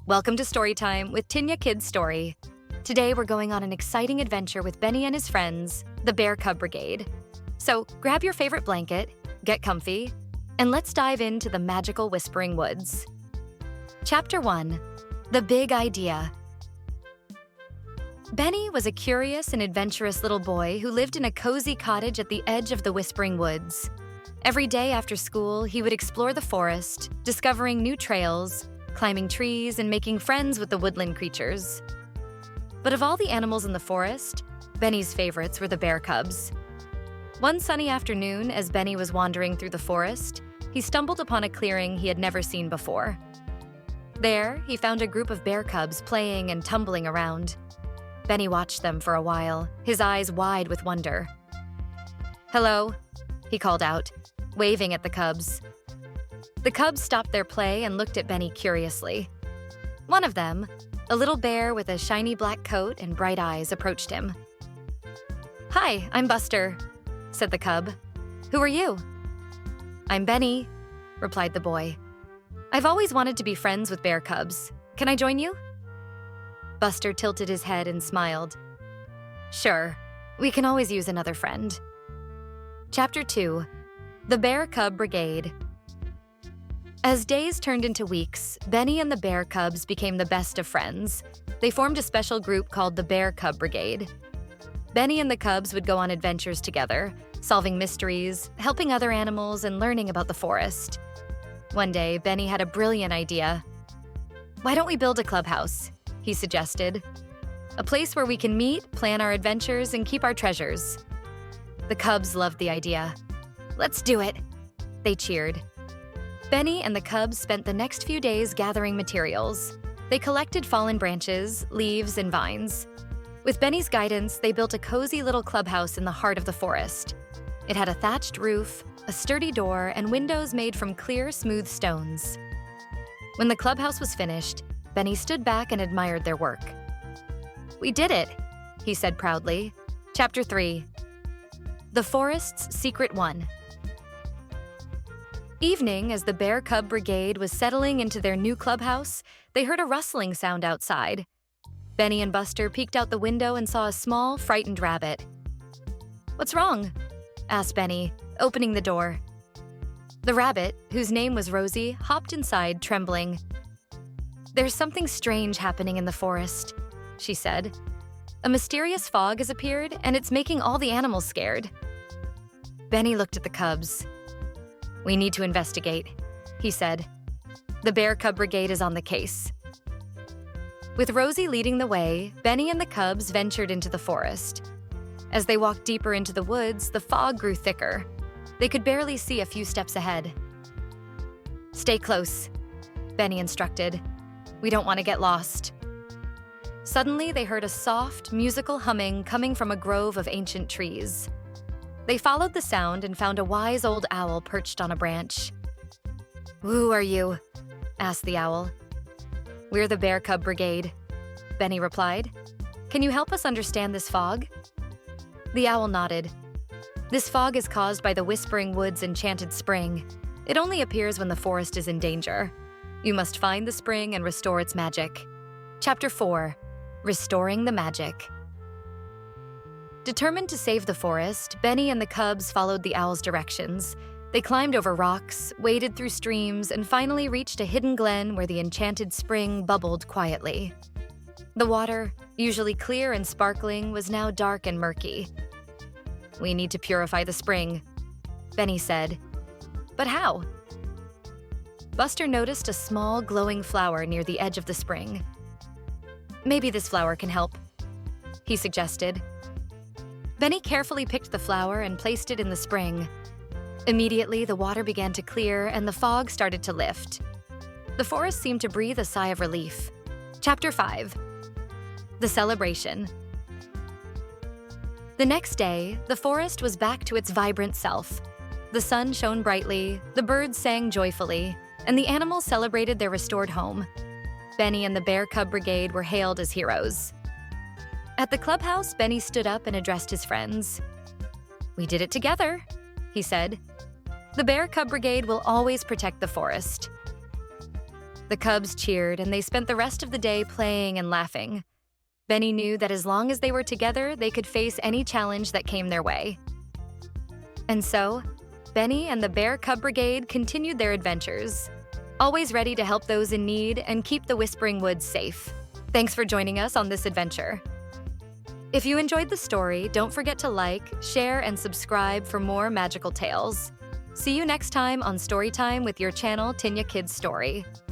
Welcome to Storytime with Tinya Kids Story. Today we're going on an exciting adventure with Benny and his friends, the Bear Cub Brigade. So grab your favorite blanket, get comfy, and let's dive into the magical Whispering Woods. Chapter 1. The Big Idea. Benny was a curious and adventurous little boy who lived in a cozy cottage at the edge of the Whispering Woods. Every day after school, he would explore the forest, discovering new trails, climbing trees, and making friends with the woodland creatures. But of all the animals in the forest, Benny's favorites were the bear cubs. One sunny afternoon, as Benny was wandering through the forest, he stumbled upon a clearing he had never seen before. There, he found a group of bear cubs playing and tumbling around. Benny watched them for a while, his eyes wide with wonder. "Hello," he called out, waving at the cubs. The cubs stopped their play and looked at Benny curiously. One of them, a little bear with a shiny black coat and bright eyes, approached him. "Hi, I'm Buster," said the cub. "Who are you?" "I'm Benny," replied the boy. "I've always wanted to be friends with bear cubs. Can I join you?" Buster tilted his head and smiled. "Sure, we can always use another friend." Chapter 2. The Bear Cub Brigade. As days turned into weeks, Benny and the bear cubs became the best of friends. They formed a special group called the Bear Cub Brigade. Benny and the cubs would go on adventures together, solving mysteries, helping other animals, and learning about the forest. One day, Benny had a brilliant idea. "Why don't we build a clubhouse?" he suggested. "A place where we can meet, plan our adventures, and keep our treasures." The cubs loved the idea. "Let's do it," they cheered. Benny and the cubs spent the next few days gathering materials. They collected fallen branches, leaves, and vines. With Benny's guidance, they built a cozy little clubhouse in the heart of the forest. It had a thatched roof, a sturdy door, and windows made from clear, smooth stones. When the clubhouse was finished, Benny stood back and admired their work. "We did it," he said proudly. Chapter 3. The Forest's Secret One. Evening, as the Bear Cub Brigade was settling into their new clubhouse, they heard a rustling sound outside. Benny and Buster peeked out the window and saw a small, frightened rabbit. "What's wrong?" asked Benny, opening the door. The rabbit, whose name was Rosie, hopped inside, trembling. "There's something strange happening in the forest," she said. "A mysterious fog has appeared, and it's making all the animals scared." Benny looked at the cubs. "We need to investigate," he said. "The Bear Cub Brigade is on the case." With Rosie leading the way, Benny and the cubs ventured into the forest. As they walked deeper into the woods, the fog grew thicker. They could barely see a few steps ahead. "Stay close," Benny instructed. "We don't want to get lost." Suddenly, they heard a soft, musical humming coming from a grove of ancient trees. They followed the sound and found a wise old owl perched on a branch. "Who are you?" asked the owl. "We're the Bear Cub Brigade," Benny replied. "Can you help us understand this fog?" The owl nodded. "This fog is caused by the Whispering Woods' enchanted spring. It only appears when the forest is in danger. You must find the spring and restore its magic." Chapter 4. Restoring the Magic. Determined to save the forest, Benny and the cubs followed the owl's directions. They climbed over rocks, waded through streams, and finally reached a hidden glen where the enchanted spring bubbled quietly. The water, usually clear and sparkling, was now dark and murky. "We need to purify the spring," Benny said. "But how?" Buster noticed a small, glowing flower near the edge of the spring. "Maybe this flower can help," he suggested. Benny carefully picked the flower and placed it in the spring. Immediately, the water began to clear and the fog started to lift. The forest seemed to breathe a sigh of relief. Chapter 5. The Celebration. The next day, the forest was back to its vibrant self. The sun shone brightly, the birds sang joyfully, and the animals celebrated their restored home. Benny and the Bear Cub Brigade were hailed as heroes. At the clubhouse, Benny stood up and addressed his friends. "We did it together," he said. "The Bear Cub Brigade will always protect the forest." The cubs cheered, and they spent the rest of the day playing and laughing. Benny knew that as long as they were together, they could face any challenge that came their way. And so, Benny and the Bear Cub Brigade continued their adventures, always ready to help those in need and keep the Whispering Woods safe. Thanks for joining us on this adventure. If you enjoyed the story, don't forget to like, share, and subscribe for more magical tales. See you next time on Storytime with your channel, Tinya Kids Story.